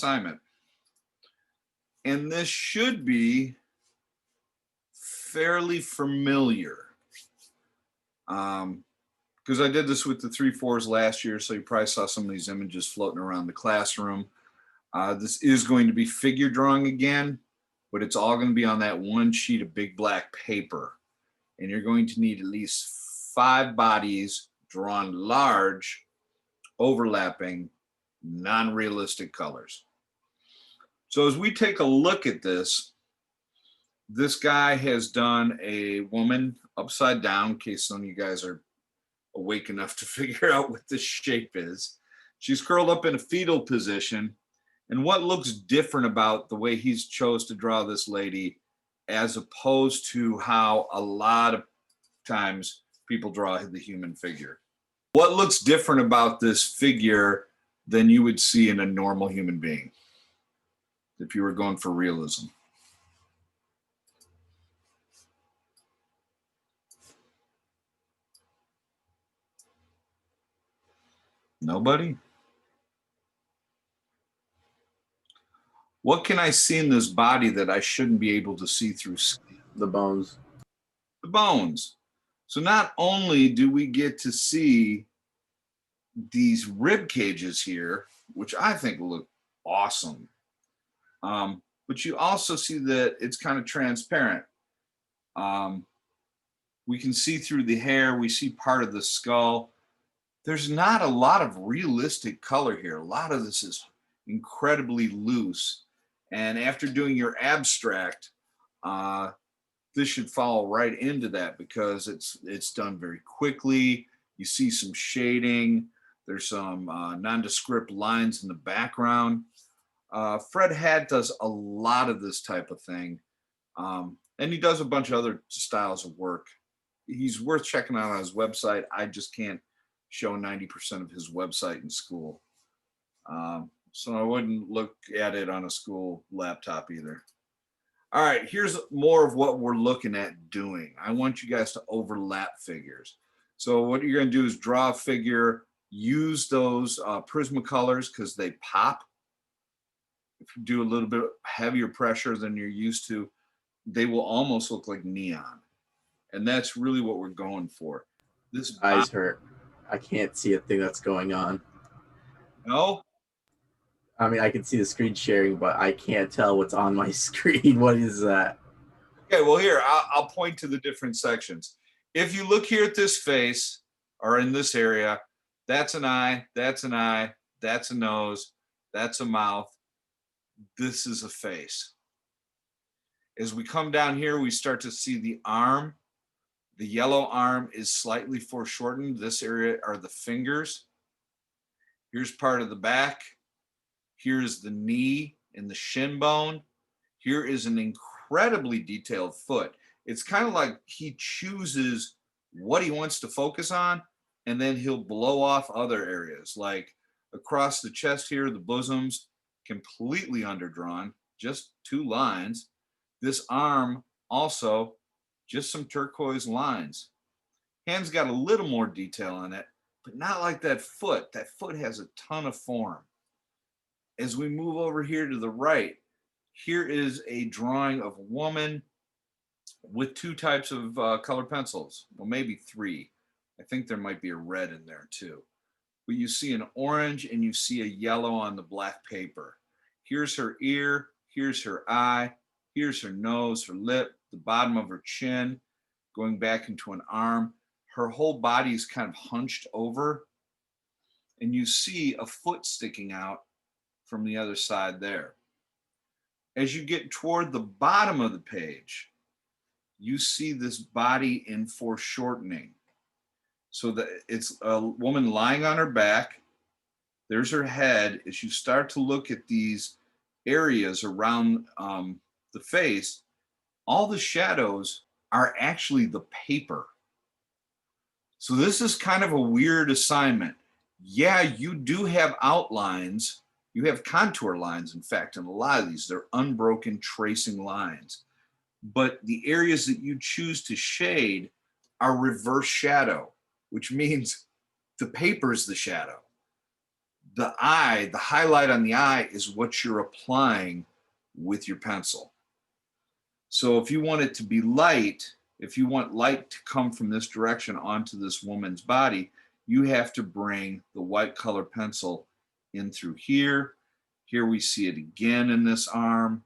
assignment. And this should be fairly familiar. Because I did this with the 3-4s last year, so you probably saw some of these images floating around the classroom. This is going to be figure drawing again, but it's all going to be on that one sheet of big black paper. And you're going to need at least 5 bodies drawn large, overlapping, non-realistic colors. So as we take a look at this, this guy has done a woman upside down, in case some of you guys are awake enough to figure out what this shape is. She's curled up in a fetal position. And what looks different about the way he's chose to draw this lady, as opposed to how a lot of times people draw the human figure? What looks different about this figure than you would see in a normal human being if you were going for realism? Nobody? What can I see in this body that I shouldn't be able to see through skin? The bones. The bones. So not only do we get to see these rib cages here, which I think look awesome, but you also see that it's kind of transparent. We can see through the hair. We see part of the skull. There's not a lot of realistic color here. A lot of this is incredibly loose. And after doing your abstract, this should fall right into that because it's done very quickly. You see some shading. There's some nondescript lines in the background. Fred Hatt does a lot of this type of thing. And he does a bunch of other styles of work. He's worth checking out on his website. I just can't show 90% of his website in school. So I wouldn't look at it on a school laptop either. All right, here's more of what we're looking at doing. I want you guys to overlap figures. So what you're going to do is draw a figure, use those Prismacolors because they pop. If you do a little bit heavier pressure than you're used to, they will almost look like neon. And that's really what we're going for. This eyes hurt. I can't see a thing that's going on. No? I mean, I can see the screen sharing, but I can't tell what's on my screen. What is that? Okay, well, here, I'll point to the different sections. If you look here at this face, or in this area, that's an eye, that's an eye, that's a nose, that's a mouth. This is a face. As we come down here, we start to see the arm. The yellow arm is slightly foreshortened. This area are the fingers. Here's part of the back. Here's the knee and the shin bone. Here is an incredibly detailed foot. It's kind of like he chooses what he wants to focus on, and then he'll blow off other areas. Like across the chest here, the bosoms, completely underdrawn, just 2 lines. This arm also, just some turquoise lines. Hand's got a little more detail on it, but not like that foot. That foot has a ton of form. As we move over here to the right, here is a drawing of a woman with 2 types of color pencils. Well, maybe 3. I think there might be a red in there too. But you see an orange and you see a yellow on the black paper. Here's her ear, here's her eye, here's her nose, her lip, the bottom of her chin, going back into an arm. Her whole body is kind of hunched over, and you see a foot sticking out from the other side there. As you get toward the bottom of the page, you see this body in foreshortening. So that it's a woman lying on her back. There's her head. As you start to look at these areas around the face, all the shadows are actually the paper. So this is kind of a weird assignment. Yeah, you do have outlines. You have contour lines, in fact, in a lot of these. They're unbroken tracing lines. But the areas that you choose to shade are reverse shadow, which means the paper is the shadow. the eye, the highlight on the eye is what you're applying with your pencil. So if you want it to be light, if you want light to come from this direction onto this woman's body, you have to bring the white color pencil in through here. Here we see it again in this arm.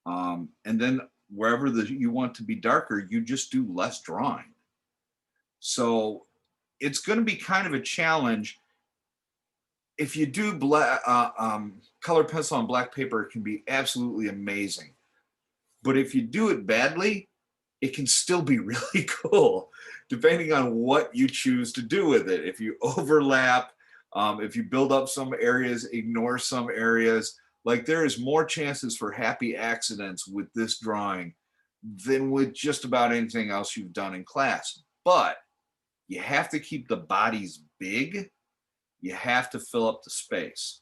And then wherever you want to be darker, you just do less drawing. So it's going to be kind of a challenge. If you do color pencil on black paper, it can be absolutely amazing. But if you do it badly, it can still be really cool, depending on what you choose to do with it. If you overlap, if you build up some areas, ignore some areas, like there is more chances for happy accidents with this drawing than with just about anything else you've done in class. But you have to keep the bodies big. You have to fill up the space.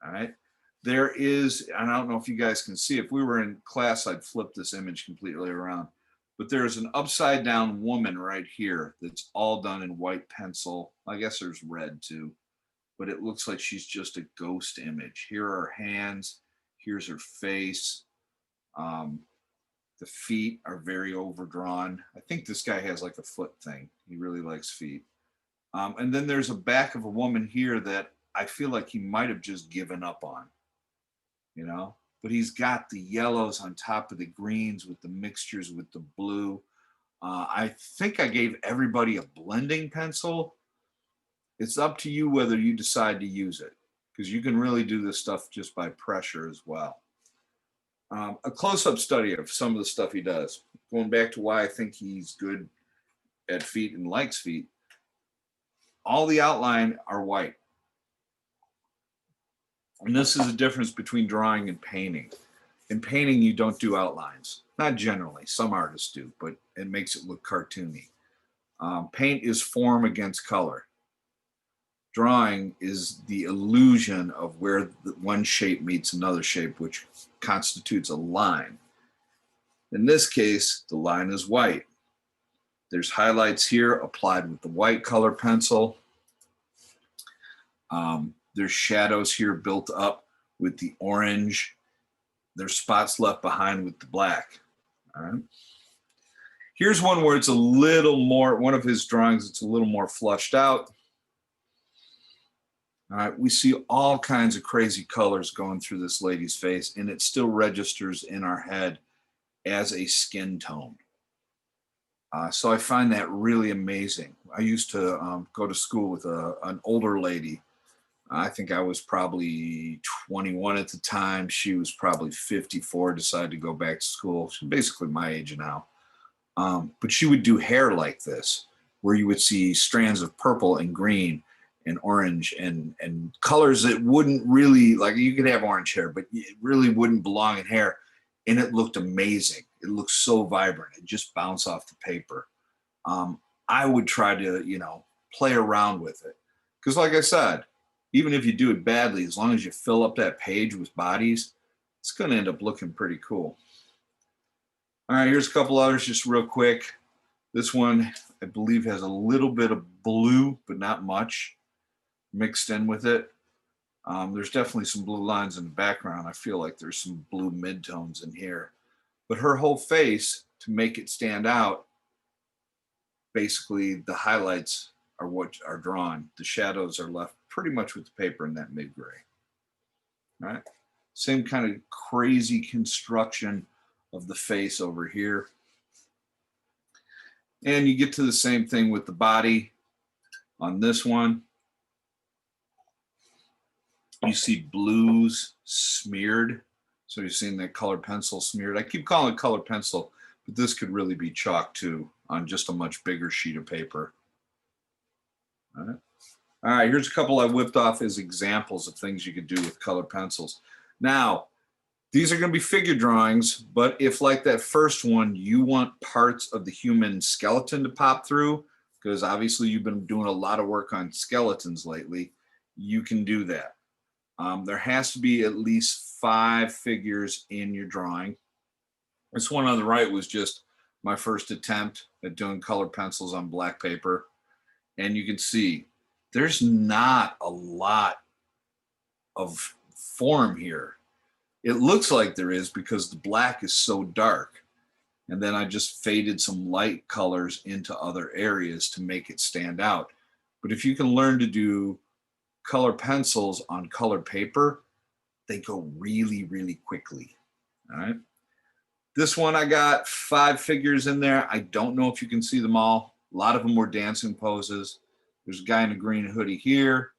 All right. There is, and I don't know if you guys can see, if we were in class, I'd flip this image completely around. But there's an upside down woman right here that's all done in white pencil. I guess there's red too, but it looks like she's just a ghost image. Here are her hands. Here's her face. The feet are very overdrawn. I think this guy has like a foot thing. He really likes feet. And then there's a back of a woman here that I feel like he might have just given up on, you know, but he's got the yellows on top of the greens with the mixtures with the blue. I think I gave everybody a blending pencil. It's up to you whether you decide to use it, because you can really do this stuff just by pressure as well. A close-up study of some of the stuff he does, going back to why I think he's good at feet and likes feet. All the outline are white. And this is the difference between drawing and painting. In painting, you don't do outlines. Not generally. Some artists do, but it makes it look cartoony. Paint is form against color. Drawing is the illusion of where one shape meets another shape, which constitutes a line. In this case, the line is white. There's highlights here applied with the white color pencil. There's shadows here built up with the orange. There's spots left behind with the black. All right. Here's one where it's a little more, one of his drawings, it's a little more flushed out. All right, we see all kinds of crazy colors going through this lady's face, and it still registers in our head as a skin tone. So I find that really amazing. I used to go to school with an older lady. I think I was probably 21 at the time. She was probably 54, decided to go back to school. She's basically my age now. But she would do hair like this, where you would see strands of purple and green and orange and colors that wouldn't really, like you could have orange hair, but it really wouldn't belong in hair. And it looked amazing. It looked so vibrant. It just bounced off the paper. I would try to, you know, play around with it. Because like I said, even if you do it badly, as long as you fill up that page with bodies, it's going to end up looking pretty cool. All right, here's a couple others just real quick. This one, I believe, has a little bit of blue, but not much mixed in with it. There's definitely some blue lines in the background. I feel like there's some blue midtones in here. But her whole face, to make it stand out, basically the highlights are what are drawn. The shadows are left pretty much with the paper in that mid-gray. All right, same kind of crazy construction of the face over here. And you get to the same thing with the body on this one. You see blues smeared. So you're seeing that colored pencil smeared. I keep calling it colored pencil, but this could really be chalk too on just a much bigger sheet of paper. All right. All right, here's a couple I whipped off as examples of things you could do with colored pencils. Now, these are going to be figure drawings, but if like that first one, you want parts of the human skeleton to pop through, because obviously you've been doing a lot of work on skeletons lately, you can do that. There has to be at least 5 figures in your drawing. This one on the right was just my first attempt at doing colored pencils on black paper. And you can see there's not a lot of form here. It looks like there is because the black is so dark. And then I just faded some light colors into other areas to make it stand out. But if you can learn to do color pencils on colored paper, they go really, really quickly. All right. This one, I got 5 figures in there. I don't know if you can see them all. A lot of them were dancing poses. There's a guy in a green hoodie here.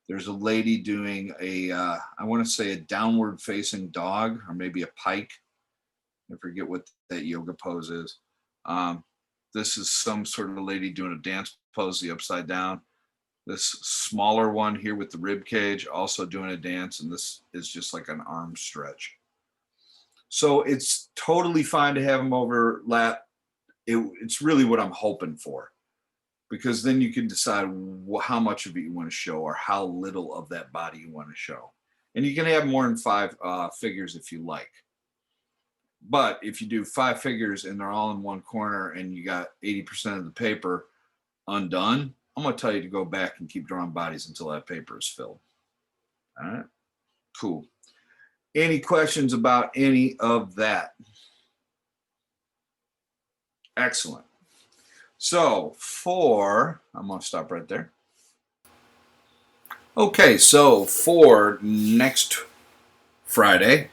There's a lady doing I want to say a downward facing dog, or maybe a pike. I forget what that yoga pose is. This is some sort of lady doing a dance pose, the upside down. This smaller one here with the rib cage also doing a dance, and this is just like an arm stretch. So it's totally fine to have them overlap. It's really what I'm hoping for, because then you can decide how much of it you want to show or how little of that body you want to show. And you can have more than 5 figures if you like. But if you do 5 figures and they're all in one corner and you got 80% of the paper undone, I'm going to tell you to go back and keep drawing bodies until that paper is filled. All right, cool. Any questions about any of that? Excellent. So I'm going to stop right there. Okay, so for next Friday,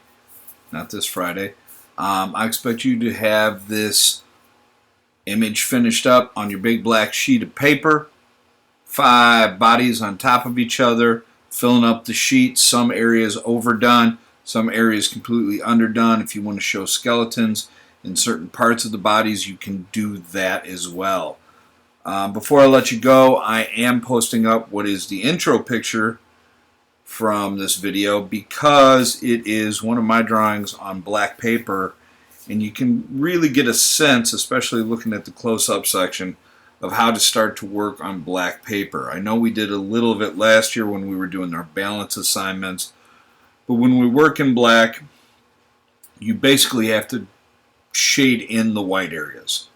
not this Friday, I expect you to have this image finished up on your big black sheet of paper. 5 bodies on top of each other, filling up the sheet. Some areas overdone, some areas completely underdone. If you want to show skeletons in certain parts of the bodies, you can do that as well. Before I let you go, I am posting up what is the intro picture from this video, because it is one of my drawings on black paper, and you can really get a sense, especially looking at the close-up section, of how to start to work on black paper. I know we did a little of it last year when we were doing our balance assignments, but when we work in black, you basically have to shade in the white areas.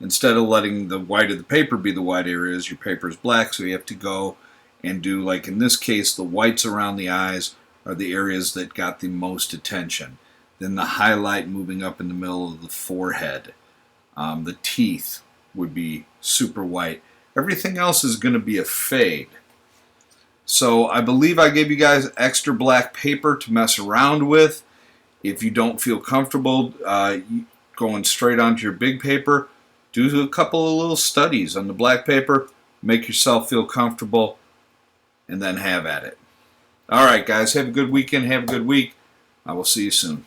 Instead of letting the white of the paper be the white areas, your paper is black, so you have to go and do, like in this case, the whites around the eyes are the areas that got the most attention. Then the highlight moving up in the middle of the forehead. The teeth would be super white. Everything else is going to be a fade. So I believe I gave you guys extra black paper to mess around with. If you don't feel comfortable going straight onto your big paper, do a couple of little studies on the black paper, make yourself feel comfortable, and then have at it. All right, guys, have a good weekend, have a good week. I will see you soon.